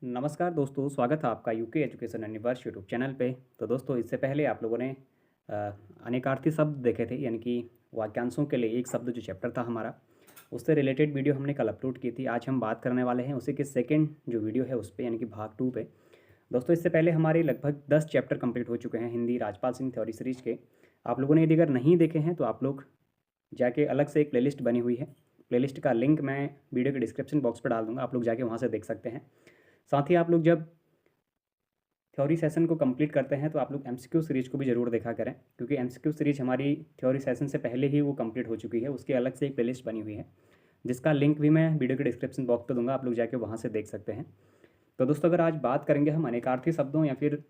नमस्कार दोस्तों, स्वागत है आपका UK education universe YouTube channel पे। तो दोस्तों, इससे पहले आप लोगों ने अ, अनेकार्थी शब्द देखे थे, यानी कि वाक्यांशों के लिए एक शब्द जो चैप्टर था हमारा, उससे रिलेटेड वीडियो हमने कल अपलोड की थी। आज हम बात करने वाले हैं उसी के सेकंड जो वीडियो है उस पे, यानी कि भाग 2 पे। दोस्तों, इससे पहले हमारे लगभग 10 चैप्टर कंप्लीट हो चुके हैं हिंदी राजपाल सिंह थ्योरी सीरीज के। आप लोगों ने यदि अगर नहीं देखे हैं तो आप लोग जाके, अलग से एक प्लेलिस्ट बनी हुई है, प्लेलिस्ट का लिंक मैं वीडियो के डिस्क्रिप्शन बॉक्स पर डाल दूंगा, आप लोग जाके वहाँ से देख सकते हैं। साथ ही आप लोग जब थ्योरी सेशन को कंप्लीट करते हैं तो आप लोग एमसीक्यू सीरीज को भी ज़रूर देखा करें, क्योंकि एमसीक्यू सीरीज हमारी थ्योरी सेशन से पहले ही वो कंप्लीट हो चुकी है। उसकी अलग से एक प्लेलिस्ट बनी हुई है, जिसका लिंक भी मैं वीडियो के डिस्क्रिप्शन बॉक्स पे दूंगा, आप लोग जाके वहाँ से देख सकते हैं। तो दोस्तों, अगर आज बात करेंगे हम अनेकार्थी शब्दों या फिर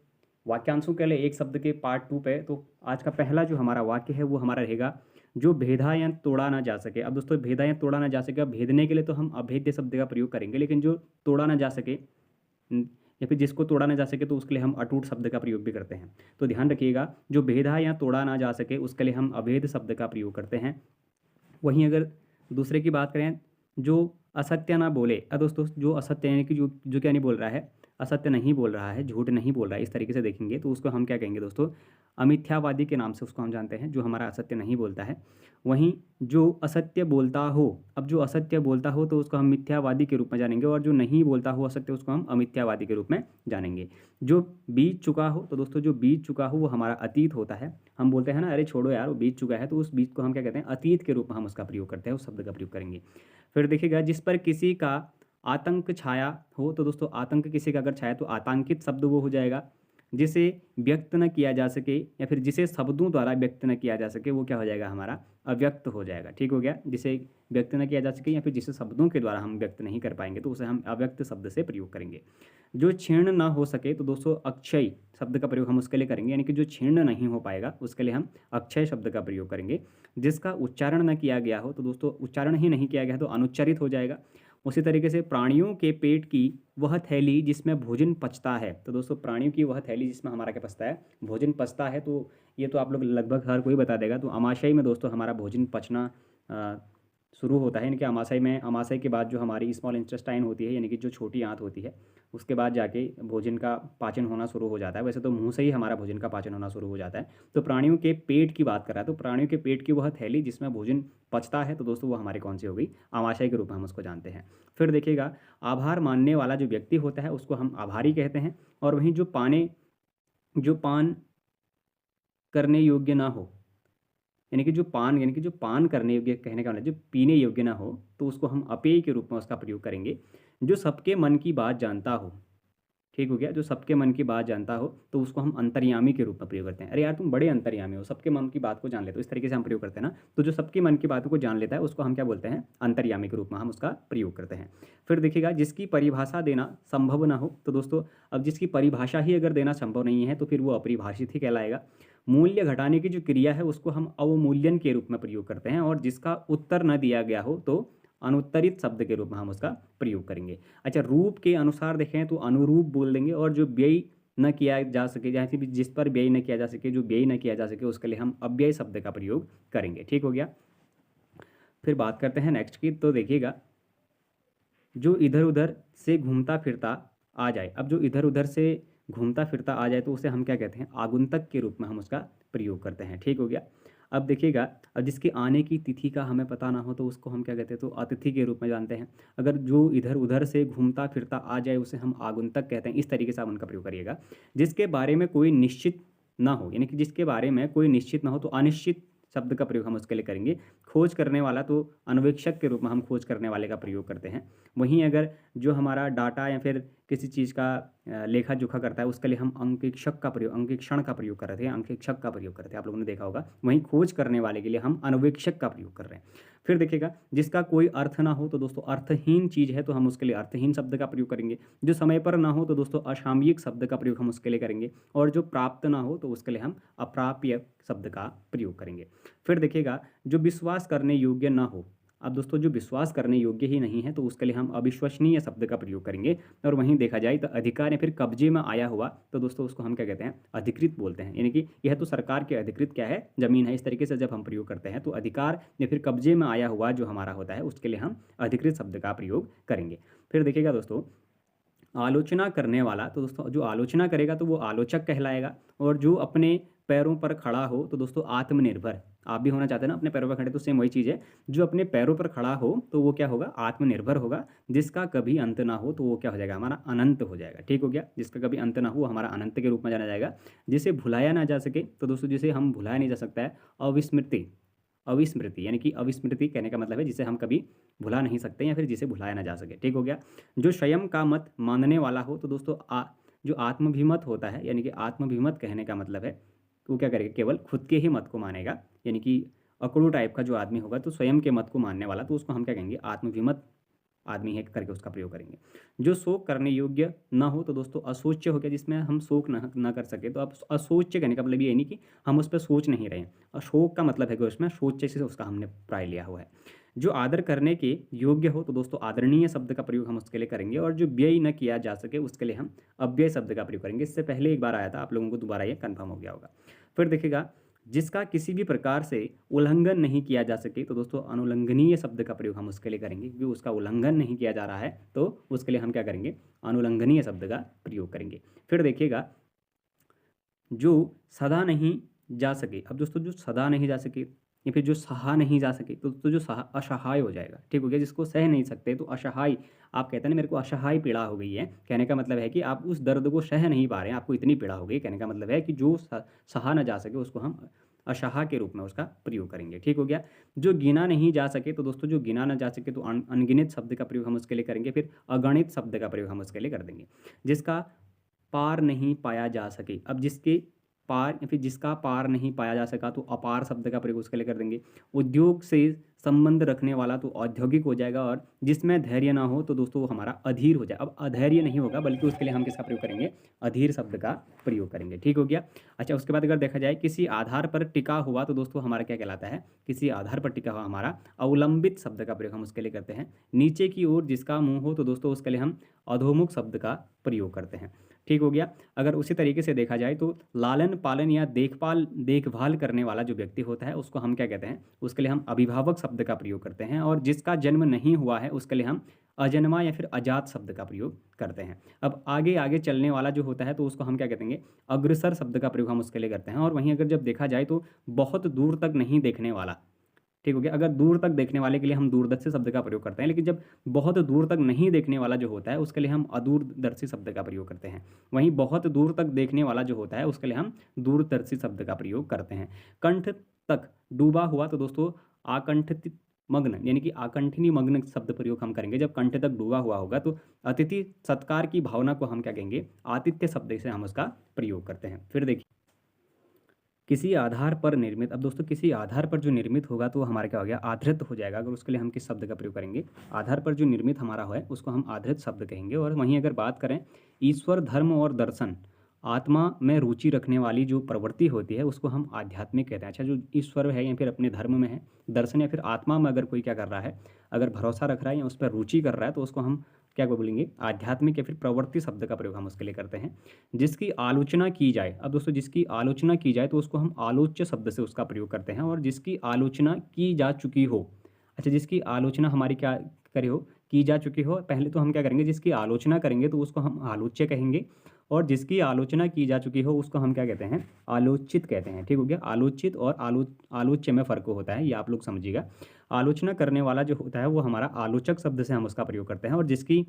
वाक्यांशों के लिए एक शब्द के पार्ट 2 पे, तो आज का पहला जो हमारा वाक्य है वो हमारा रहेगा, जो भेदा या तोड़ा ना जा सके। अब दोस्तों, भेदा या तोड़ा ना जा सके, अब भेदने के लिए तो हम अभेद्य शब्द का प्रयोग करेंगे, लेकिन जो तोड़ा ना जा सके या फिर जिसको तोड़ा ना जा सके तो उसके लिए हम अटूट शब्द का प्रयोग भी करते हैं। तो ध्यान रखिएगा, जो भेदा या तोड़ा ना जा सके उसके लिए हम अभेद शब्द का प्रयोग करते हैं। वहीं अगर दूसरे की बात करें, जो असत्य ना बोले, दोस्तों जो असत्य यानी कि जो जो क्या नहीं बोल रहा है, असत्य नहीं बोल रहा है, झूठ नहीं बोल रहा है, इस तरीके से देखेंगे तो उसको हम क्या कहेंगे दोस्तों, अमिथ्यावादी के नाम से उसको हम जानते हैं, जो हमारा असत्य नहीं बोलता है। वहीं जो असत्य बोलता हो, अब जो असत्य बोलता हो तो उसको हम मिथ्यावादी के रूप में जानेंगे, और जो नहीं बोलता हो असत्य उसको हम अमिथ्यावादी के रूप में जानेंगे। जो बीत चुका हो, तो दोस्तों जो बीत चुका हो वो हमारा अतीत होता है। हम बोलते हैं ना, अरे छोड़ो यार वो बीत चुका है, तो उस बीत को हम क्या कहते हैं, अतीत के रूप में हम उसका प्रयोग करते हैं, उस शब्द का प्रयोग करेंगे। फिर देखिएगा, जिस पर किसी का आतंक छाया हो, तो दोस्तों आतंक किसी का अगर छाया तो आतंकित शब्द वो हो जाएगा। जिसे व्यक्त न किया जा सके या फिर जिसे शब्दों द्वारा व्यक्त न किया जा सके वो क्या हो जाएगा, हमारा अव्यक्त हो जाएगा। ठीक हो गया, जिसे व्यक्त न किया जा सके या फिर जिसे शब्दों के द्वारा हम व्यक्त नहीं कर पाएंगे तो उसे हम अव्यक्त शब्द से प्रयोग करेंगे। जो क्षीण ना हो सके, तो दोस्तों अक्षय शब्द का प्रयोग हम उसके लिए करेंगे, यानी कि जो क्षीण नहीं हो पाएगा उसके लिए हम अक्षय शब्द का प्रयोग करेंगे। जिसका उच्चारण न किया गया हो, तो दोस्तों उच्चारण ही नहीं किया गया तो अनुच्चरित हो जाएगा। उसी तरीके से प्राणियों के पेट की वह थैली जिसमें भोजन पचता है, तो दोस्तों प्राणियों की वह थैली जिसमें हमारा क्या पचता है, भोजन पचता है, तो ये तो आप लोग लगभग हर कोई बता देगा। तो अमाशय में दोस्तों हमारा भोजन पचना शुरू होता है, यानी कि अमाशय में, अमाशय के बाद जो हमारी स्मॉल इंटेस्टाइन होती है, यानी कि जो छोटी आंत होती है, उसके बाद जाके भोजन का पाचन होना शुरू हो जाता है। वैसे तो मुंह से ही हमारा भोजन का पाचन होना शुरू हो जाता है। तो प्राणियों के पेट की बात कर रहा है, तो प्राणियों के पेट की वह थैली जिसमें भोजन पचता है, तो दोस्तों वो हमारी कौन सी हो गई, आमाशय के रूप में हम उसको जानते हैं। फिर देखिएगा, आभार मानने वाला जो व्यक्ति होता है उसको हम आभारी कहते हैं। और वहीं जो पान करने योग्य ना हो, यानी कि जो पान करने योग्य, कहने का मतलब जो पीने योग्य ना हो, तो उसको हम अपेय के रूप में उसका प्रयोग करेंगे। जो सबके मन की बात जानता हो, ठीक हो गया, जो सबके मन की बात जानता हो तो उसको हम अंतर्यामी के रूप में प्रयोग करते हैं। अरे यार तुम बड़े अंतर्यामी हो, सबके मन की बात को जान लेते हो, इस तरीके से हम प्रयोग करते हैं ना। तो जो सबके मन की बातों को जान लेता है उसको हम क्या बोलते हैं, अंतर्यामी के रूप में हम उसका प्रयोग करते हैं। फिर देखिएगा, जिसकी परिभाषा देना संभव ना हो, तो दोस्तों अब जिसकी परिभाषा ही अगर देना संभव नहीं है तो फिर वो अपरिभाषित ही कहलाएगा। मूल्य घटाने की जो क्रिया है उसको हम अवमूल्यन के रूप में प्रयोग करते हैं, और जिसका उत्तर न दिया गया हो तो अनुत्तरित शब्द के रूप में हम उसका प्रयोग करेंगे। अच्छा, रूप के अनुसार देखें तो अनुरूप बोल देंगे, और जो व्यय न किया जा सके, जैसे भी जिस पर व्यय न किया जा सके, जो व्यय न किया जा सके उसके लिए हम अव्यय शब्द का प्रयोग करेंगे। ठीक हो गया। फिर बात करते हैं नेक्स्ट की, तो देखिएगा, जो इधर उधर से घूमता फिरता आ जाए। अब जो इधर उधर से घूमता फिरता आ जाए तो उसे हम क्या कहते हैं, आगुंतक के रूप में हम उसका प्रयोग करते हैं। ठीक हो गया। अब देखिएगा, अब जिसके आने की तिथि का हमें पता ना हो तो उसको हम क्या कहते हैं, तो अतिथि के रूप में जानते हैं। अगर जो इधर उधर से घूमता फिरता आ जाए उसे हम आगुंतक कहते हैं। इस तरीके से आप उनका प्रयोग करिएगा। जिसके बारे में कोई निश्चित ना हो, यानी कि जिसके बारे में कोई निश्चित ना हो तो अनिश्चित शब्द का प्रयोग हम उसके लिए करेंगे। खोज करने वाला, तो अन्वेक्षक के रूप में हम खोज करने वाले का प्रयोग करते हैं। वहीं अगर जो हमारा डाटा या फिर किसी चीज़ का लेखा जोखा करता है उसके लिए हम अंकेक्षक का प्रयोग, अंकेक्षण का प्रयोग कर रहे थे, अंकेक्षक का प्रयोग करते हैं, आप लोगों ने देखा होगा। वहीं खोज करने वाले के लिए हम अन्वेक्षक का प्रयोग कर रहे हैं। फिर देखिएगा, जिसका कोई अर्थ ना हो, तो दोस्तों अर्थहीन चीज़ है तो हम उसके लिए अर्थहीन शब्द का प्रयोग करेंगे। जो समय पर ना हो तो दोस्तों असामयिक शब्द का प्रयोग हम उसके लिए करेंगे। और जो प्राप्त ना हो तो उसके लिए हम अप्राप्य शब्द का प्रयोग करेंगे। फिर देखिएगा, जो विश्वास करने योग्य ना हो, अब दोस्तों जो विश्वास करने योग्य ही नहीं है तो उसके लिए हम अविश्वसनीय शब्द का प्रयोग करेंगे। और वहीं देखा जाए तो अधिकार या फिर कब्जे में आया हुआ, तो दोस्तों उसको हम क्या कहते हैं, अधिकृत बोलते हैं, यानी कि यह तो सरकार के अधिकृत क्या है, जमीन है। इस तरीके से जब हम प्रयोग करते हैं तो अधिकार या फिर कब्जे में आया हुआ जो हमारा होता है उसके लिए हम अधिकृत शब्द का प्रयोग करेंगे। फिर देखिएगा दोस्तों, आलोचना करने वाला, तो दोस्तों जो आलोचना करेगा तो वो आलोचक कहलाएगा। और जो अपने पैरों पर खड़ा हो तो दोस्तों आत्मनिर्भर, आप भी होना चाहते हैं ना अपने पैरों पर खड़े, तो सेम वही चीज़ है। जो अपने पैरों पर खड़ा हो तो वो क्या होगा, आत्मनिर्भर होगा। जिसका कभी अंत ना हो तो वो क्या हो जाएगा, हमारा अनंत हो जाएगा। ठीक हो गया, जिसका कभी अंत ना हो वो हमारा अनंत के रूप में जाना जाएगा। जिसे भुलाया ना जा सके, तो दोस्तों जिसे हम भुलाया नहीं जा सकता है, अविस्मृति। अविस्मृति यानी कि अविस्मृति कहने का मतलब है जिसे हम कभी भुला नहीं सकते या फिर जिसे भुलाया ना जा सके। ठीक हो गया। जो स्वयं का मत मानने वाला हो, तो दोस्तों जो आत्मभिमत होता है, यानी कि आत्मभिमत कहने का मतलब है वो क्या करेगा, केवल खुद के ही मत को मानेगा। यानी कि अकड़ू टाइप का जो आदमी होगा तो स्वयं के मत को मानने वाला, तो उसको हम क्या कहेंगे, आत्मभिमत आदमी है करके उसका प्रयोग करेंगे। जो शोक करने योग्य ना हो, तो दोस्तों अशोच्य हो गया, जिसमें हम शोक ना कर सके। तो अब अशोच्य कहने का मतलब ये नहीं कि हम उस पर सोच नहीं रहे हैं। अशोक का मतलब है कि उसमें शोच्य से उसका हमने प्राय लिया हुआ है। जो आदर करने के योग्य हो, तो दोस्तों आदरणीय शब्द का प्रयोग हम उसके लिए करेंगे। और जो व्यय न किया जा सके उसके लिए हम अव्यय शब्द का प्रयोग करेंगे। इससे पहले एक बार आया था, आप लोगों को दोबारा ये कन्फर्म हो गया होगा। फिर देखिएगा, जिसका किसी भी प्रकार से उल्लंघन नहीं किया जा सके, तो दोस्तों अनुल्लंघनीय शब्द का प्रयोग हम उसके लिए करेंगे। क्योंकि उसका उल्लंघन नहीं किया जा रहा है तो उसके लिए हम क्या करेंगे, अनुल्लंघनीय शब्द का प्रयोग करेंगे। फिर देखिएगा, जो सदा नहीं जा सके, अब दोस्तों जो सदा नहीं जा सके या फिर जो सहा नहीं जा सके, तो जो असहाय हो जाएगा। ठीक हो गया, जिसको सह नहीं सकते तो असहाय, आप कहते हैं ना मेरे को असहाय पीड़ा हो गई है, कहने का मतलब है कि आप उस दर्द को सह नहीं पा रहे हैं, आपको इतनी पीड़ा हो गई। कहने का मतलब है कि जो सहा ना जा सके उसको हम अशहा के रूप में उसका प्रयोग करेंगे। ठीक हो गया। जो गिना नहीं जा सके, तो दोस्तों जो गिना ना जा सके तो अनगिनत शब्द का प्रयोग हम उसके लिए करेंगे। फिर अगणित शब्द का प्रयोग हम उसके लिए कर देंगे। जिसका पार नहीं पाया जा सके, अब जिसके पार या फिर जिसका पार नहीं पाया जा सका तो अपार शब्द का प्रयोग उसके लिए कर देंगे। उद्योग से संबंध रखने वाला तो औद्योगिक हो जाएगा। और जिसमें धैर्य ना हो तो दोस्तों वो हमारा अधीर हो जाए। अब अधैर्य नहीं होगा, बल्कि उसके लिए हम किसका प्रयोग करेंगे, अधीर शब्द का प्रयोग करेंगे। ठीक हो गया। अच्छा, उसके बाद अगर देखा जाए किसी आधार पर टिका हुआ, तो दोस्तों हमारा क्या कहलाता है, किसी आधार पर टिका हुआ हमारा अवलंबित शब्द का प्रयोग हम उसके लिए करते हैं। नीचे की ओर जिसका मुंह हो, तो दोस्तों उसके लिए हम अधोमुख शब्द का प्रयोग करते हैं। ठीक हो गया। अगर उसी तरीके से देखा जाए तो लालन पालन या देखभाल करने वाला जो व्यक्ति होता है उसको हम क्या कहते हैं, उसके लिए हम अभिभावक शब्द का प्रयोग करते हैं। और जिसका जन्म नहीं हुआ है उसके लिए हम अजन्मा या फिर अजात शब्द का प्रयोग करते हैं। अब आगे आगे चलने वाला जो होता है तो उसको हम क्या कहेंगे, अग्रसर शब्द का प्रयोग हम उसके लिए करते हैं। और वहीं अगर जब देखा जाए तो बहुत दूर तक नहीं देखने वाला, ठीक हो गया, अगर दूर तक देखने वाले के लिए हम दूरदर्शी शब्द का प्रयोग करते हैं। लेकिन जब बहुत दूर तक नहीं देखने वाला जो होता है उसके लिए हम अदूरदर्शी शब्द का प्रयोग करते हैं। वहीं बहुत दूर तक देखने वाला जो होता है उसके लिए हम दूरदर्शी शब्द का प्रयोग करते हैं। कंठ तक डूबा हुआ, तो दोस्तों आकंठित मग्न, यानी कि आकंठिनी मग्न शब्द प्रयोग हम करेंगे। जब कंठ तक डूबा हुआ होगा तो अतिथि सत्कार की भावना को हम क्या कहेंगे, आतिथ्य शब्द से हम उसका प्रयोग करते हैं। फिर देखिए, किसी आधार पर निर्मित, अब दोस्तों किसी आधार पर जो निर्मित होगा तो हमारा क्या हो गया, आधृत हो जाएगा। अगर उसके लिए हम किस शब्द का प्रयोग करेंगे, आधार पर जो निर्मित हमारा है उसको हम आधृत शब्द कहेंगे। और वहीं अगर बात करें ईश्वर, धर्म और दर्शन, आत्मा में रुचि रखने वाली जो प्रवृत्ति होती है उसको हम आध्यात्मिक कहते हैं। अच्छा, जो ईश्वर है या फिर अपने धर्म में है, दर्शन या फिर आत्मा में अगर कोई क्या कर रहा है, अगर भरोसा रख रहा है या उस पर रुचि कर रहा है, तो उसको हम क्या बोलेंगे, आध्यात्मिक या फिर प्रवृत्ति शब्द का प्रयोग हम उसके लिए करते हैं। जिसकी आलोचना की जाए, अब दोस्तों जिसकी आलोचना की जाए तो उसको हम आलोच्य शब्द से उसका प्रयोग करते हैं। और जिसकी आलोचना की जा चुकी हो, अच्छा जिसकी आलोचना हमारी क्या करी हो, की जा चुकी हो, पहले तो हम क्या करेंगे, जिसकी आलोचना करेंगे तो उसको हम आलोच्य कहेंगे। और जिसकी आलोचना की जा चुकी हो उसको हम क्या कहते हैं, आलोचित कहते हैं। ठीक हो गया। आलोचित और आलोच्य में फ़र्क होता है, ये आप लोग समझिएगा। आलोचना करने वाला जो होता है वो हमारा आलोचक शब्द से हम उसका प्रयोग करते हैं। और जिसकी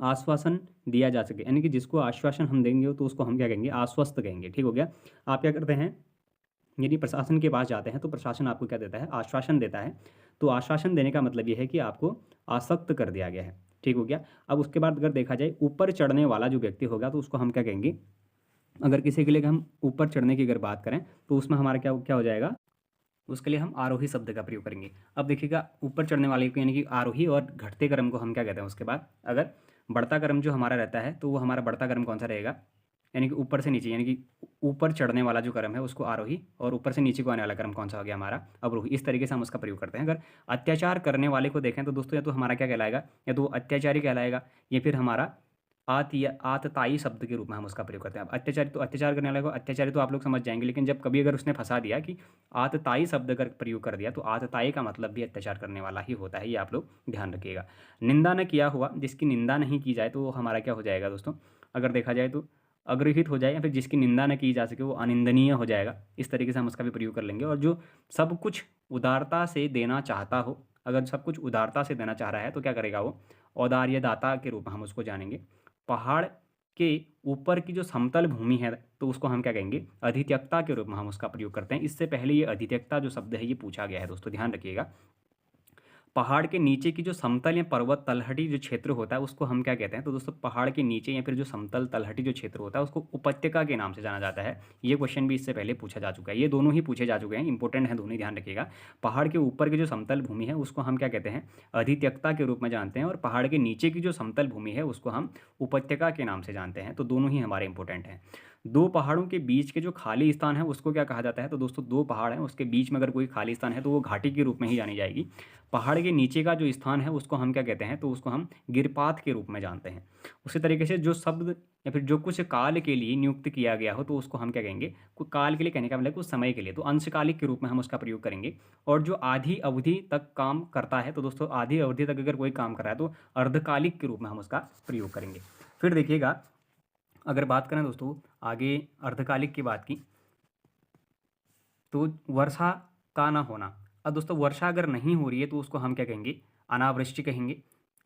आश्वासन दिया जा सके, यानी कि जिसको आश्वासन हम देंगे तो उसको हम क्या कहेंगे, आश्वस्त कहेंगे। ठीक हो गया। आप क्या करते हैं, यदि प्रशासन के पास जाते हैं तो प्रशासन आपको क्या देता है, आश्वासन देता है। तो आश्वासन देने का मतलब ये है कि आपको आसक्त कर दिया गया है। ठीक हो गया। अब उसके बाद अगर देखा जाए ऊपर चढ़ने वाला जो व्यक्ति होगा तो उसको हम क्या कहेंगे, अगर किसी के लिए हम ऊपर चढ़ने की अगर बात करें तो उसमें हमारा क्या क्या हो जाएगा, उसके लिए हम आरोही शब्द का प्रयोग करेंगे। अब देखिएगा, ऊपर चढ़ने वाले को यानी कि आरोही, और घटते क्रम को हम क्या कहते हैं। उसके बाद अगर बढ़ता क्रम जो हमारा रहता है तो वो हमारा बढ़ता क्रम कौन सा रहेगा, यानी कि ऊपर से नीचे, यानी कि ऊपर चढ़ने वाला जो क्रम है उसको आरोही, और ऊपर से नीचे को आने वाला क्रम कौन सा हो गया, हमारा अवरोही। इस तरीके से हम उसका प्रयोग करते हैं। अगर अत्याचार करने वाले को देखें तो दोस्तों या तो हमारा क्या कहलाएगा, या तो वो अत्याचारी कहलाएगा या फिर हमारा आतताई शब्द के रूप में हम उसका प्रयोग करते हैं। अब अत्याचारी तो अत्याचार करने वाले को अत्याचारी तो आप लोग समझ जाएंगे, लेकिन जब कभी अगर उसने फंसा दिया कि आतताई शब्द का प्रयोग कर दिया तो आतताई का मतलब भी अत्याचार करने वाला ही होता है, ये आप लोग ध्यान रखिएगा। निंदा न किया हुआ, जिसकी निंदा नहीं की जाए तो वो हमारा क्या हो जाएगा दोस्तों, अगर देखा जाए तो अग्रहित हो जाए, या फिर जिसकी निंदा न की जा सके वो अनिंदनीय हो जाएगा। इस तरीके से हम उसका भी प्रयोग कर लेंगे। और जो सब कुछ उदारता से देना चाहता हो, अगर सब कुछ उदारता से देना चाह रहा है तो क्या करेगा वो, औदार्यदाता के रूप में हम उसको जानेंगे। पहाड़ के ऊपर की जो समतल भूमि है तो उसको हम क्या कहेंगे, अधित्यक्ता के रूप में हम उसका प्रयोग करते हैं। इससे पहले ये अधित्यक्ता जो शब्द है ये पूछा गया है दोस्तों, ध्यान रखिएगा। पहाड़ के नीचे की जो समतल या पर्वत तलहटी जो क्षेत्र होता है उसको हम क्या कहते हैं, तो दोस्तों पहाड़ के नीचे या फिर जो समतल तलहटी जो क्षेत्र होता है उसको उपत्यका के नाम से जाना जाता है। ये क्वेश्चन भी इससे पहले पूछा जा चुका है, ये दोनों ही पूछे जा चुके हैं, इंपॉर्टेंट है दोनों ही, ध्यान रखिएगा। पहाड़ के ऊपर की जो समतल भूमि है उसको हम क्या कहते हैं, अधित्यक्ता के रूप में जानते हैं, और पहाड़ के नीचे की जो समतल भूमि है उसको हम उपत्यका के नाम से जानते हैं। तो दोनों ही हमारे इंपॉर्टेंट हैं। दो पहाड़ों के बीच के जो खाली स्थान है उसको क्या कहा जाता है, तो दोस्तों दो पहाड़ हैं उसके बीच में अगर कोई खाली स्थान है तो वो घाटी के रूप में ही जानी जाएगी। पहाड़ के नीचे का जो स्थान है उसको हम क्या कहते हैं, तो उसको हम गिरपात के रूप में जानते हैं। उसी तरीके से जो शब्द या फिर जो कुछ काल के लिए नियुक्त किया गया हो तो उसको हम क्या कहेंगे, कुछ काल के लिए कहने का मतलब कुछ समय के लिए, तो अंशकालिक के रूप में हम उसका प्रयोग करेंगे। और जो आधी अवधि तक काम करता है तो दोस्तों आधी अवधि तक अगर कोई काम कर रहा है तो अर्धकालिक के रूप में हम उसका प्रयोग करेंगे। फिर देखिएगा, अगर बात करें दोस्तों आगे अर्धकालिक की बात की, तो वर्षा का ना होना। अब दोस्तों वर्षा अगर नहीं हो रही है तो उसको हम क्या कहेंगे, अनावृष्टि कहेंगे।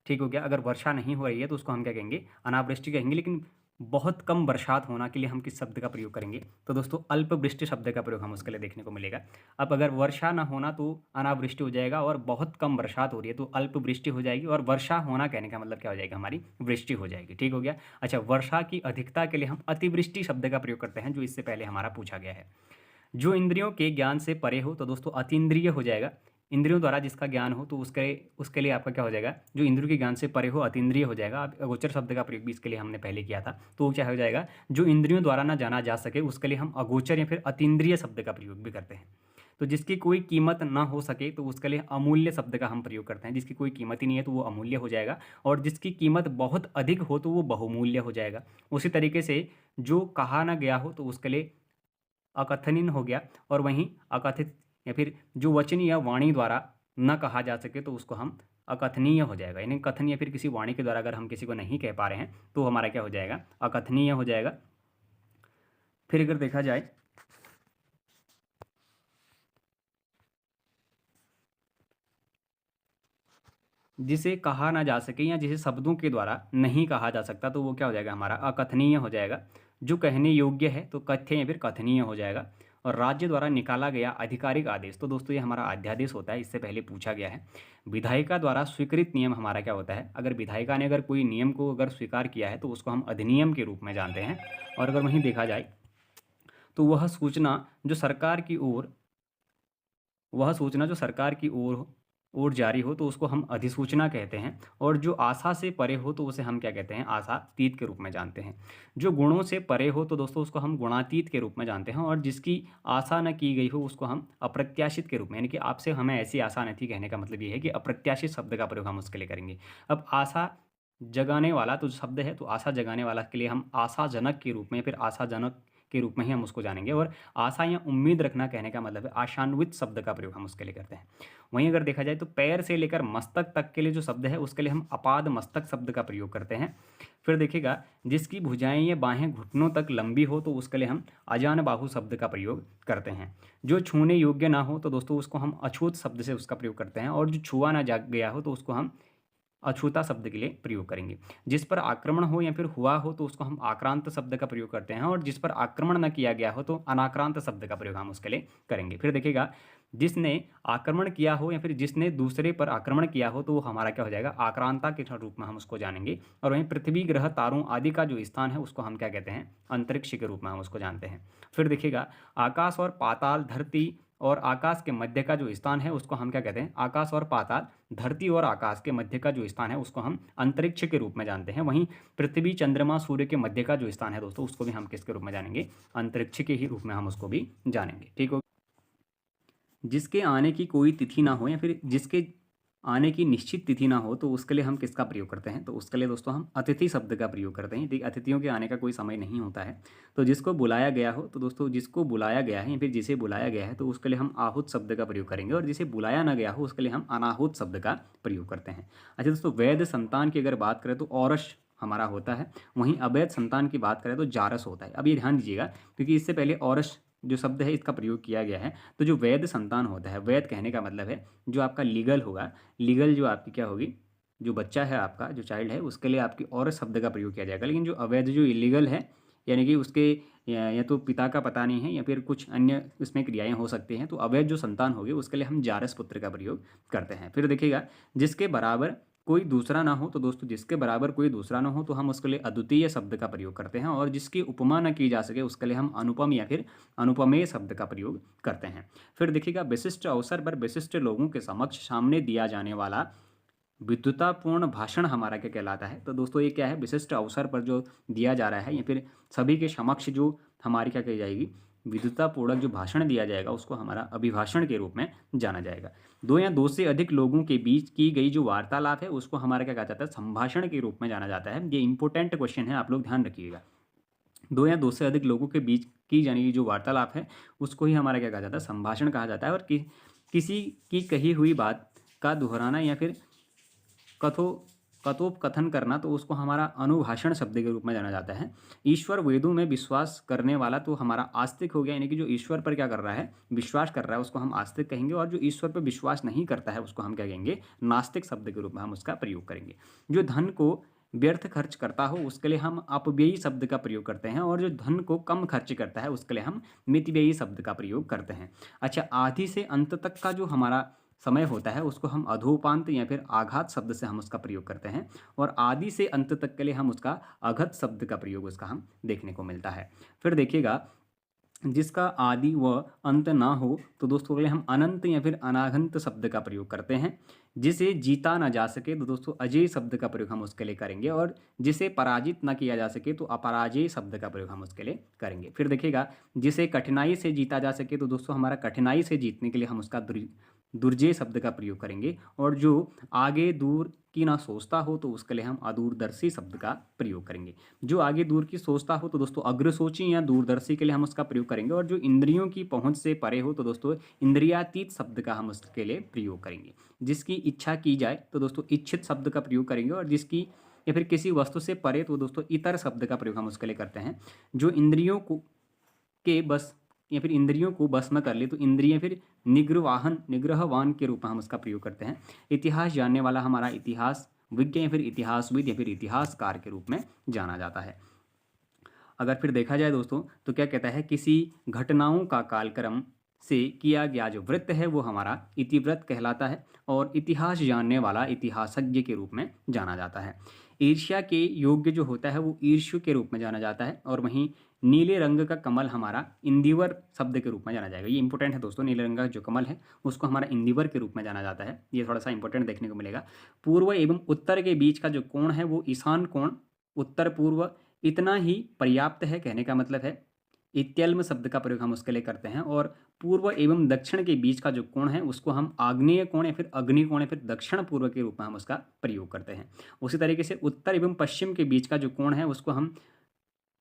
ठीक हो गया, अगर वर्षा नहीं हो रही है तो उसको हम क्या कहेंगे, अनावृष्टि कहेंगे। लेकिन बहुत कम बरसात होना के लिए हम किस शब्द का प्रयोग करेंगे, तो दोस्तों अल्पवृष्टि शब्द का प्रयोग हम उसके लिए देखने को मिलेगा। अब अगर वर्षा ना होना तो अनावृष्टि हो जाएगा, और बहुत कम बरसात हो रही है तो अल्पवृष्टि हो जाएगी, और वर्षा होना कहने का मतलब क्या हो जाएगा, हमारी वृष्टि हो जाएगी। ठीक हो गया। अच्छा, वर्षा की अधिकता के लिए हम अतिवृष्टि शब्द का प्रयोग करते हैं, जो इससे पहले हमारा पूछा गया है। जो इंद्रियों के ज्ञान से परे हो तो दोस्तों अतीन्द्रिय हो जाएगा। इंद्रियों द्वारा जिसका ज्ञान हो तो उसके उसके लिए आपका क्या हो जाएगा, जो इंद्रियों के ज्ञान से परे हो अतीन्द्रिय हो जाएगा। अब अगोचर शब्द का प्रयोग भी इसके लिए हमने पहले किया था, तो वो क्या हो जाएगा, जो इंद्रियों द्वारा ना जाना जा सके उसके लिए हम अगोचर या फिर अतीन्द्रिय शब्द का प्रयोग भी करते हैं। तो जिसकी कोई कीमत ना हो सके तो उसके लिए अमूल्य शब्द का हम प्रयोग करते हैं। जिसकी कोई कीमत ही नहीं है तो वो अमूल्य हो जाएगा, और जिसकी कीमत बहुत अधिक हो तो वो बहुमूल्य हो जाएगा। उसी तरीके से जो कहा ना गया हो तो उसके लिए अकथनीय हो गया, और वहीं अकथित या फिर जो वचन या वाणी द्वारा न कहा जा सके तो उसको हम अकथनीय हो जाएगा। यानी कथन या फिर किसी वाणी के द्वारा अगर हम किसी को नहीं कह पा रहे हैं तो हमारा क्या हो जाएगा, अकथनीय हो जाएगा। फिर अगर देखा जाए जिसे कहा ना जा सके या जिसे शब्दों के द्वारा नहीं कहा जा सकता तो वो क्या हो जाएगा, हमारा अकथनीय हो जाएगा। जो कहने योग्य है तो कथ्य या फिर कथनीय हो जाएगा। और राज्य द्वारा निकाला गया आधिकारिक आदेश, तो दोस्तों ये हमारा अध्यादेश होता है, इससे पहले पूछा गया है। विधायिका द्वारा स्वीकृत नियम हमारा क्या होता है, अगर विधायिका ने अगर कोई नियम को अगर स्वीकार किया है तो उसको हम अधिनियम के रूप में जानते हैं। और अगर वहीं देखा जाए तो वह सूचना जो सरकार की ओर जारी हो तो उसको हम अधिसूचना कहते हैं। और जो आशा से परे हो तो उसे हम क्या कहते हैं, आशातीत के रूप में जानते हैं। जो गुणों से परे हो तो दोस्तों उसको हम गुणातीत के रूप में जानते हैं। और जिसकी आशा न की गई हो उसको हम अप्रत्याशित के रूप में, यानी कि आपसे हमें ऐसी आशा न थी, कहने का मतलब ये है कि अप्रत्याशित शब्द का प्रयोग हम उसके लिए करेंगे। अब आशा जगाने वाला तो शब्द है, तो आशा जगाने वाला के लिए हम आशाजनक के रूप में या फिर आशाजनक के रूप में ही हम उसको जानेंगे। और आशा या उम्मीद रखना कहने का मतलब है आशान्वित शब्द का प्रयोग हम उसके लिए करते हैं। वहीं अगर देखा जाए तो पैर से लेकर मस्तक तक के लिए जो शब्द है उसके लिए हम अपाद मस्तक शब्द का प्रयोग करते हैं। फिर देखिएगा, जिसकी भुजाएं या बाहें घुटनों तक लंबी हो तो उसके लिए हम अजान बाहु शब्द का प्रयोग करते हैं। जो छूने योग्य ना हो तो दोस्तों उसको हम अछूत शब्द से उसका प्रयोग करते हैं। और जो छुआ ना जा गया हो तो उसको हम अछूता शब्द के लिए प्रयोग करेंगे। जिस पर आक्रमण हो या फिर हुआ हो तो उसको हम आक्रांत शब्द का प्रयोग करते हैं। और जिस पर आक्रमण न किया गया हो तो अनाक्रांत शब्द का प्रयोग हम उसके लिए करेंगे। फिर देखिएगा, जिसने आक्रमण किया हो या फिर जिसने दूसरे पर आक्रमण किया हो तो वो हमारा क्या हो जाएगा, आक्रांता के रूप में हम उसको जानेंगे। और वहीं पृथ्वी ग्रह तारों आदि का जो स्थान है उसको हम क्या कहते हैं, अंतरिक्ष के रूप में हम उसको जानते हैं। फिर देखिएगा, आकाश और पाताल, धरती और आकाश के मध्य का जो स्थान है उसको हम क्या कहते हैं, आकाश और पाताल, धरती और आकाश के मध्य का जो स्थान है उसको हम अंतरिक्ष के रूप में जानते हैं। वहीं पृथ्वी, चंद्रमा, सूर्य के मध्य का जो स्थान है दोस्तों उसको भी हम किसके रूप में जानेंगे, अंतरिक्ष के ही रूप में हम उसको भी जानेंगे। ठीक हो। जिसके आने की कोई तिथि ना हो या फिर जिसके आने की निश्चित तिथि ना हो तो उसके लिए हम किसका प्रयोग करते हैं? तो उसके लिए दोस्तों हम अतिथि शब्द का प्रयोग करते हैं। ठीक, अतिथियों के आने का कोई समय नहीं होता है। तो जिसको बुलाया गया हो, तो दोस्तों जिसको बुलाया गया है या फिर जिसे बुलाया गया है तो उसके लिए हम आहूत शब्द का प्रयोग करेंगे, और जिसे बुलाया ना गया हो उसके लिए हम अनाहूत शब्द का प्रयोग करते हैं। अच्छा दोस्तों, वैध संतान की अगर बात करें तो औरस हमारा होता है, वहीं अवैध संतान की बात करें तो जारस होता है। अब ये ध्यान दीजिएगा, क्योंकि इससे पहले औरस जो शब्द है इसका प्रयोग किया गया है। तो जो वैध संतान होता है, वैध कहने का मतलब है जो आपका लीगल होगा, लीगल जो आपकी क्या होगी, जो बच्चा है आपका, जो चाइल्ड है, उसके लिए आपकी और शब्द का प्रयोग किया जाएगा। लेकिन जो अवैध, जो इलीगल है, यानी कि उसके या तो पिता का पता नहीं है या फिर कुछ अन्य इसमें क्रियाएं हो सकती हैं, तो अवैध जो संतान होगी उसके लिए हम जारस पुत्र का प्रयोग करते हैं। फिर देखिएगा, जिसके बराबर कोई दूसरा ना हो, तो दोस्तों जिसके बराबर कोई दूसरा ना हो तो हम उसके लिए अद्वितीय शब्द का प्रयोग करते हैं, और जिसकी उपमा न की जा सके उसके लिए हम अनुपम या फिर अनुपमेय शब्द का प्रयोग करते हैं। फिर देखिएगा, विशिष्ट अवसर पर विशिष्ट लोगों के समक्ष सामने दिया जाने वाला विद्वतापूर्ण भाषण हमारा क्या कहलाता है? तो दोस्तों ये क्या है? विशिष्ट अवसर पर जो दिया जा रहा है या फिर सभी के समक्ष जो हमारी क्या कही जाएगी, विद्वतापूर्वक जो भाषण दिया जाएगा उसको हमारा अभिभाषण के रूप में जाना जाएगा। दो या दो से अधिक लोगों के बीच की गई जो वार्तालाप है उसको हमारा क्या कहा जाता है? संभाषण के रूप में जाना जाता है। ये इंपॉर्टेंट क्वेश्चन है, आप लोग ध्यान रखिएगा। दो या दो से अधिक लोगों के बीच की जाने की जो वार्तालाप है उसको ही हमारा क्या कहा जाता है? संभाषण कहा जाता है। और किसी की कही हुई बात का दोहराना या फिर कथो कथोपकथन करना, तो उसको हमारा अनुभाषण शब्द के रूप में जाना जाता है। ईश्वर वेदों में विश्वास करने वाला तो हमारा आस्तिक हो गया, यानी कि जो ईश्वर पर क्या कर रहा है? विश्वास कर रहा है, उसको हम आस्तिक कहेंगे। और जो ईश्वर पर विश्वास नहीं करता है उसको हम क्या कहेंगे? नास्तिक शब्द के रूप में हम उसका प्रयोग करेंगे। जो धन को व्यर्थ खर्च करता हो उसके लिए हम अपव्ययी शब्द का प्रयोग करते हैं, और जो धन को कम खर्च करता है उसके लिए हम मितव्ययी शब्द का प्रयोग करते हैं। अच्छा, आदि से अंत तक का जो हमारा समय होता है उसको हम अधोपांत या फिर आघात शब्द से हम उसका प्रयोग करते हैं, और आदि से अंत तक के लिए हम उसका अघत शब्द का प्रयोग उसका हम देखने को मिलता है। फिर देखिएगा, जिसका आदि व अंत ना हो, तो दोस्तों के लिए हम अनंत या फिर अनागंत शब्द का प्रयोग करते हैं। जिसे जीता ना जा सके, तो दोस्तों अजेय शब्द का प्रयोग हम उसके लिए करेंगे, और जिसे पराजित ना किया जा सके तो अपराजेय शब्द का प्रयोग हम उसके लिए करेंगे। फिर देखिएगा, जिसे कठिनाई से जीता जा सके, तो दोस्तों हमारा कठिनाई से जीतने के लिए हम उसका दुर्जेय शब्द का प्रयोग करेंगे, और जो आगे दूर की ना सोचता हो तो उसके लिए हम अदूरदर्शी शब्द का प्रयोग करेंगे। जो आगे दूर की सोचता हो तो दोस्तों अग्रसोची या दूरदर्शी के लिए हम उसका प्रयोग करेंगे, और जो इंद्रियों की पहुंच से परे हो तो दोस्तों इंद्रियातीत शब्द का हम उसके लिए प्रयोग करेंगे। जिसकी इच्छा की जाए तो दोस्तों इच्छित शब्द का प्रयोग करेंगे, और जिसकी या फिर किसी वस्तु से परे तो दोस्तों इतर शब्द का प्रयोग हम उसके लिए करते हैं। जो इंद्रियों को के बस या फिर इंद्रियों को बस में कर ले तो इंद्रिय फिर निग्रहवान के रूप में हम उसका प्रयोग करते हैं। इतिहास जानने वाला हमारा इतिहास विज्ञ या फिर इतिहासविद या फिर इतिहासकार के रूप में जाना जाता है। अगर फिर देखा जाए दोस्तों तो क्या कहता है, किसी घटनाओं का कालक्रम से किया गया जो वृत्त है वो हमारा इतिवृत्त कहलाता है, और इतिहास जानने वाला इतिहासज्ञ के रूप में जाना जाता है। ईर्ष्या के योग्य जो होता है वो ईर्ष्यु के रूप में जाना जाता है, और वहीं नीले रंग का कमल हमारा इंदिवर शब्द के रूप में जाना जाएगा। ये इंपॉर्टेंट है दोस्तों, नीले रंग का जो कमल है उसको हमारा इंदिवर के रूप में जाना जाता है। ये थोड़ा सा इंपॉर्टेंट देखने को मिलेगा। पूर्व एवं उत्तर के बीच का जो कोण है वो ईशान कोण, उत्तर पूर्व इतना ही पर्याप्त है कहने का मतलब है। इत्यल्म शब्द का प्रयोग हम उसके लिए करते हैं, और पूर्व एवं दक्षिण के बीच का जो कोण है उसको हम आग्नेय कोण या फिर अग्नि कोण या फिर दक्षिण पूर्व के रूप में हम उसका प्रयोग करते हैं। उसी तरीके से उत्तर एवं पश्चिम के बीच का जो कोण है उसको हम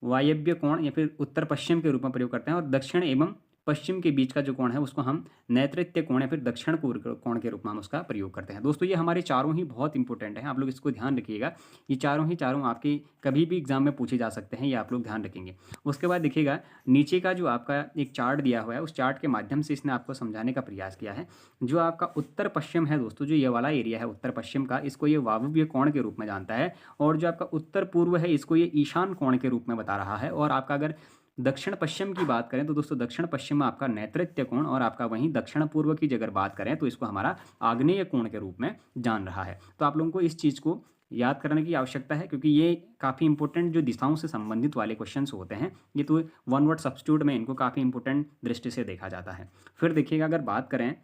वायव्य कोण या फिर उत्तर पश्चिम के रूप में प्रयोग करते हैं, और दक्षिण एवं पश्चिम के बीच का जो कोण है उसको हम नैऋत्य कोण या फिर दक्षिण पूर्व कोण के रूप में हम उसका प्रयोग करते हैं। दोस्तों ये हमारे चारों ही बहुत इंपॉर्टेंट हैं, आप लोग इसको ध्यान रखिएगा। ये चारों आपके कभी भी एग्जाम में पूछे जा सकते हैं, ये आप लोग ध्यान रखेंगे। उसके बाद देखिएगा, नीचे का जो आपका एक चार्ट दिया हुआ है उस चार्ट के माध्यम से इसने आपको समझाने का प्रयास किया है। जो आपका उत्तर पश्चिम है दोस्तों, जो ये वाला एरिया है उत्तर पश्चिम का, इसको ये वायव्य कोण के रूप में जानता है, और जो आपका उत्तर पूर्व है इसको ये ईशान कोण के रूप में बता रहा है। और आपका अगर दक्षिण पश्चिम की बात करें तो दोस्तों दक्षिण पश्चिम में आपका नैऋत्य कोण, और आपका वहीं दक्षिण पूर्व की अगर बात करें तो इसको हमारा आग्नेय कोण के रूप में जान रहा है। तो आप लोगों को इस चीज़ को याद करने की आवश्यकता है, क्योंकि ये काफ़ी इंपॉर्टेंट जो दिशाओं से संबंधित वाले क्वेश्चंस होते हैं, ये तो वन वर्ड सब्स्टिट्यूट में इनको काफ़ी इंपॉर्टेंट दृष्टि से देखा जाता है। फिर देखिएगा, अगर बात करें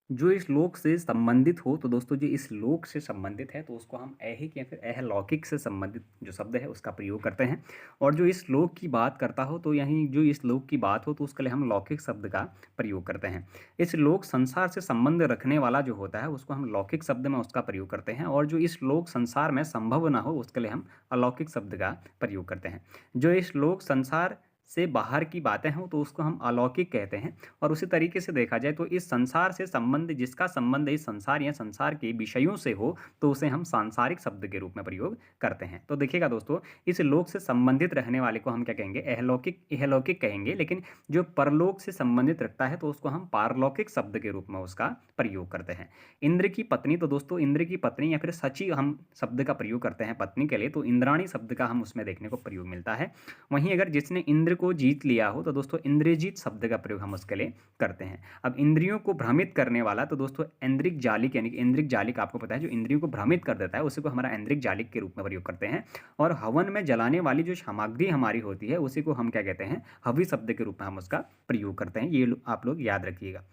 जो इस लोक से संबंधित हो, तो दोस्तों जो इस लोक से संबंधित है तो उसको हम ऐहिक या फिर अहलौकिक से संबंधित जो शब्द है उसका प्रयोग करते हैं। और जो इस लोक की बात करता हो तो यहीं जो इस लोक की बात हो तो उसके लिए हम लौकिक शब्द का प्रयोग करते हैं। इस लोक संसार से संबंध रखने वाला जो होता है उसको हम लौकिक शब्द में उसका प्रयोग करते हैं, और जो इस लोक संसार में संभव ना हो उसके लिए हम अलौकिक शब्द का प्रयोग करते हैं। जो इस लोक संसार से बाहर की बातें हों तो उसको हम अलौकिक कहते हैं। और उसी तरीके से देखा जाए तो इस संसार से संबंध, जिसका संबंध इस संसार या संसार के विषयों से हो तो उसे हम सांसारिक शब्द के रूप में प्रयोग करते हैं। तो देखिएगा दोस्तों, इस लोक से संबंधित रहने वाले को हम क्या कहेंगे, अहलौकिक इहलौकिक कहेंगे। लेकिन जो परलोक से संबंधित रखता है तो उसको हम पारलौकिक शब्द के रूप में उसका प्रयोग करते हैं। इंद्र की पत्नी, तो दोस्तों इंद्र की पत्नी या फिर सची हम शब्द का प्रयोग करते हैं पत्नी के लिए, तो इंद्राणी शब्द का हम उसमें देखने को प्रयोग मिलता है। वहीं अगर जिसने इंद्र को जीत लिया हो तो दोस्तों इंद्रजीत शब्द का प्रयोग हम उसके लिए करते हैं। अब इंद्रियों को भ्रमित करने वाला, तो दोस्तों इंद्रिक जालिक, यानी कि इंद्रिक जालिक आपको पता है जो इंद्रियों को भ्रमित कर देता है उसी को हमारा इंद्रिक जालिक के रूप में प्रयोग करते हैं। और हवन में जलाने वाली जो सामग्री हमारी होती है उसी को हम क्या कहते हैं, हवि शब्द के रूप में हम उसका प्रयोग करते हैं। ये आप लोग याद रखिएगा।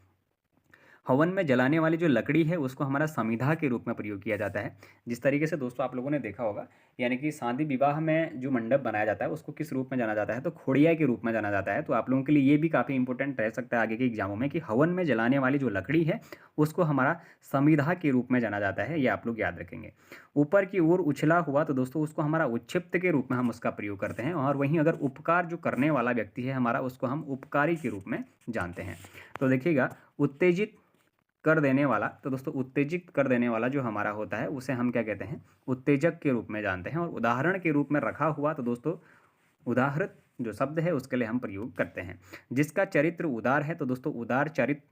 हवन में जलाने वाली जो लकड़ी है उसको हमारा समिधा के रूप में प्रयोग किया जाता है। जिस तरीके से दोस्तों आप लोगों ने देखा होगा, यानी कि शादी विवाह में जो मंडप बनाया जाता है उसको किस रूप में जाना जाता है, तो खोड़िया के रूप में जाना जाता है। तो आप लोगों के लिए ये भी काफ़ी इंपॉर्टेंट रह सकता है आगे के एग्जामों में कि हवन में जलाने वाली जो लकड़ी है उसको हमारा समिधा के रूप में जाना जाता है। ये आप लोग याद रखेंगे। ऊपर की ओर उछला हुआ, तो दोस्तों उसको हमारा उच्छिप्त के रूप में हम उसका प्रयोग करते हैं। और वहीं अगर उपकार जो करने वाला व्यक्ति है हमारा, उसको हम उपकारी के रूप में जानते हैं। तो देखिएगा, उत्तेजित कर देने वाला, तो दोस्तों उत्तेजित कर देने वाला जो हमारा होता है उसे हम क्या कहते हैं, उत्तेजक के रूप में जानते हैं। और उदाहरण के रूप में रखा हुआ, तो दोस्तों उदाहृत जो शब्द है उसके लिए हम प्रयोग करते हैं। जिसका चरित्र उदार है तो दोस्तों उदार चरित्र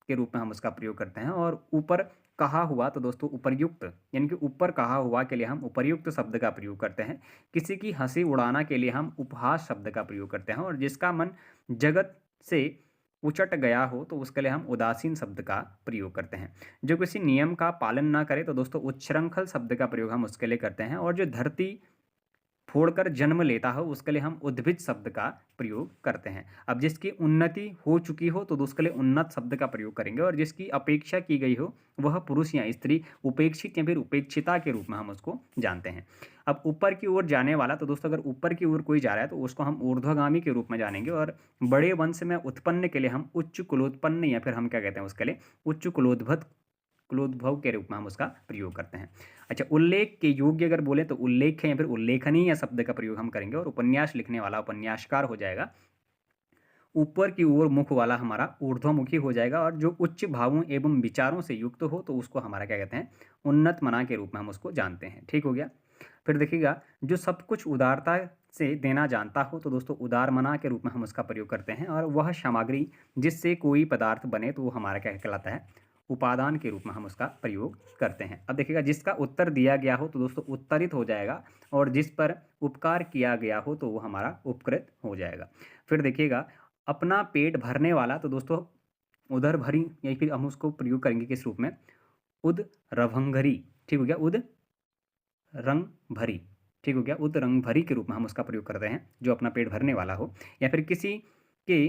के रूप में हम उसका प्रयोग करते हैं। और ऊपर कहा हुआ, तो दोस्तों उपर्युक्त, यानी कि ऊपर कहा हुआ के लिए हम उपर्युक्त शब्द का प्रयोग करते हैं। किसी की हंसी उड़ाना के लिए हम उपहास शब्द का प्रयोग करते हैं। और जिसका मन जगत से उचट गया हो तो उसके लिए हम उदासीन शब्द का प्रयोग करते हैं। जो किसी नियम का पालन ना करे तो दोस्तों उच्छृंखल शब्द का प्रयोग हम उसके लिए करते हैं। और जो धरती फोड़कर जन्म लेता हो उसके लिए हम उद्भिद शब्द का प्रयोग करते हैं। अब जिसकी उन्नति हो चुकी हो तो उसके लिए उन्नत शब्द का प्रयोग करेंगे। और जिसकी अपेक्षा की गई हो वह पुरुष या स्त्री उपेक्षित या फिर उपेक्षिता के रूप में हम उसको जानते हैं। अब ऊपर की ओर जाने वाला, तो दोस्तों अगर ऊपर की ओर कोई जा रहा है तो उसको हम ऊर्ध्वगामी के रूप में जानेंगे। और बड़े वंश में उत्पन्न के लिए हम उच्च कुलोत्पन्न या फिर हम क्या कहते हैं उसके लिए उच्च कुलोद्भव के रूप में हम उसका प्रयोग करते हैं। अच्छा, उल्लेख के योग्य अगर बोले तो उल्लेख है या फिर उल्लेखनीय शब्द का प्रयोग हम करेंगे। और उपन्यास लिखने वाला उपन्यासकार हो जाएगा। ऊपर की ओर मुख वाला हमारा ऊर्ध्वमुखी हो जाएगा। और जो उच्च भावों एवं विचारों से युक्त हो तो उसको हमारा क्या कहते हैं, उन्नत मना के रूप में हम उसको जानते हैं। ठीक हो गया। फिर देखिएगा, जो सब कुछ उदारता से देना जानता हो तो दोस्तों उदार मना के रूप में हम उसका प्रयोग करते हैं। और वह सामग्री जिससे कोई पदार्थ बने तो वो हमारा क्या कहलाता है, उपादान के रूप में हम उसका प्रयोग करते हैं। अब देखिएगा, जिसका उत्तर दिया गया हो तो दोस्तों उत्तरित हो जाएगा। और जिस पर उपकार किया गया हो तो वो हमारा उपकृत हो जाएगा। फिर देखिएगा, अपना पेट भरने वाला, तो दोस्तों उदर भरी, या फिर हम उसको प्रयोग करेंगे किस रूप में, उद रभंगरी। ठीक हो गया, उद रंग भरी। ठीक हो गया, उद रंग भरी के रूप में हम उसका प्रयोग करते हैं जो अपना पेट भरने वाला हो। या फिर किसी के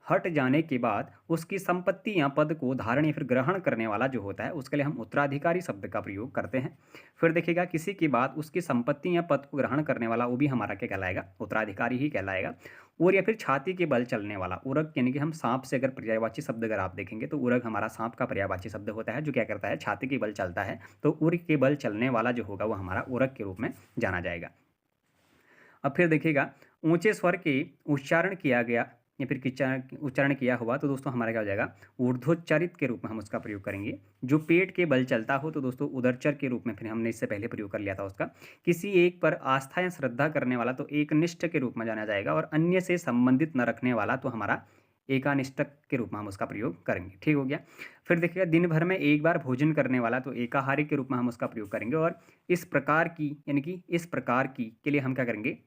हट जाने के बाद उसकी संपत्ति या पद को धारण या फिर ग्रहण करने वाला जो होता है उसके लिए हम उत्तराधिकारी शब्द का प्रयोग करते हैं। फिर देखिएगा, किसी के बाद उसकी संपत्ति या पद को ग्रहण करने वाला वो भी हमारा क्या कहलाएगा, उत्तराधिकारी ही कहलाएगा। और या फिर छाती के बल चलने वाला, उरग, यानी कि हम सांप से अगर पर्यायवाची शब्द अगर आप देखेंगे तो उरग हमारा सांप का पर्यायवाची शब्द होता है जो क्या करता है, छाती के बल चलता है। तो उर्ग के बल चलने वाला जो होगा वो हमारा उरग के रूप में जाना जाएगा। अब फिर देखिएगा, ऊंचे स्वर के उच्चारण किया गया या फिर उच्चारण किया हुआ तो दोस्तों हमारा क्या हो जाएगा, ऊर्ध्वोच्चारित के रूप में हम उसका प्रयोग करेंगे। जो पेट के बल चलता हो तो दोस्तों उदरचर के रूप में, फिर हमने इससे पहले प्रयोग कर लिया था उसका। किसी एक पर आस्था या श्रद्धा करने वाला तो एक निष्ठ के रूप में जाना जाएगा। और अन्य से संबंधित न रखने वाला तो हमारा एकानिष्ठक के रूप में हम उसका प्रयोग करेंगे। ठीक हो गया। फिर देखिएगा, दिन भर में एक बार भोजन करने वाला तो एकाहारी के रूप में हम उसका प्रयोग करेंगे। और इस प्रकार की, यानी कि इस प्रकार की के लिए हम क्या करेंगे,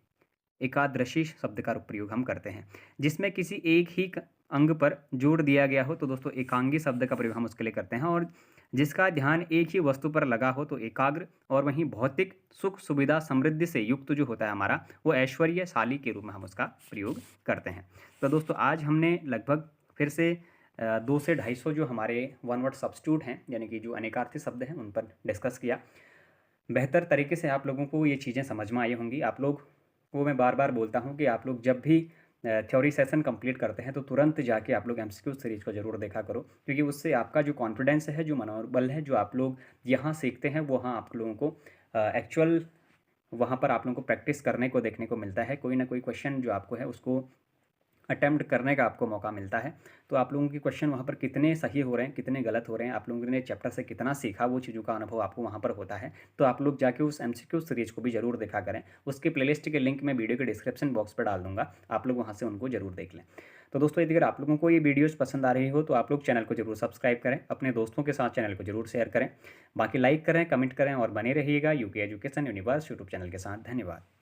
एकादशी शब्द का प्रयोग हम करते हैं। जिसमें किसी एक ही अंग पर जोर दिया गया हो तो दोस्तों एकांगी शब्द का प्रयोग हम उसके लिए करते हैं। और जिसका ध्यान एक ही वस्तु पर लगा हो तो एकाग्र। और वहीं भौतिक सुख सुविधा समृद्धि से युक्त जो होता है हमारा वो ऐश्वर्यशाली के रूप में हम उसका प्रयोग करते हैं। तो दोस्तों आज हमने लगभग फिर से 2 से 250 जो हमारे वन वर्ड सब्स्टिट्यूट हैं, यानी कि जो अनेकार्थी शब्द हैं, उन पर डिस्कस किया। बेहतर तरीके से आप लोगों को ये चीज़ें समझ में आई होंगी। आप लोग को मैं बार-बार बोलता हूँ कि आप लोग जब भी थ्योरी सेशन कंप्लीट करते हैं तो तुरंत जाके आप लोग एमसीक्यू सीरीज़ को ज़रूर देखा करो, क्योंकि उससे आपका जो कॉन्फिडेंस है, जो मनोबल है, जो आप लोग यहाँ सीखते हैं, वो वहाँ आप लोगों को एक्चुअल वहाँ पर आप लोगों को प्रैक्टिस करने को देखने को मिलता है। कोई ना कोई क्वेश्चन जो आपको है उसको अटेम्प्ट करने का आपको मौका मिलता है। तो आप लोगों के क्वेश्चन वहाँ पर कितने सही हो रहे हैं, कितने गलत हो रहे हैं, आप लोगों ने चैप्टर से कितना सीखा, वो चीज़ों का अनुभव आपको वहाँ पर होता है। तो आप लोग जाके उस एमसीक्यू सीरीज़ को भी ज़रूर देखा करें। उसकी प्लेलिस्ट के लिंक मैं वीडियो के डिस्क्रिप्शन बॉक्स पर डाल दूँगा, आप लोग वहाँ से उनको ज़रूर देख लें। तो दोस्तों, यदि अगर आप लोगों को ये वीडियोज़ पसंद आ रही हो तो आप लोग चैनल को ज़रूर सब्सक्राइब करें, अपने दोस्तों के साथ चैनल को ज़रूर शेयर करें, बाकी लाइक करें, कमेंट करें और बने रहिएगा UK education universe YouTube channel के साथ। धन्यवाद।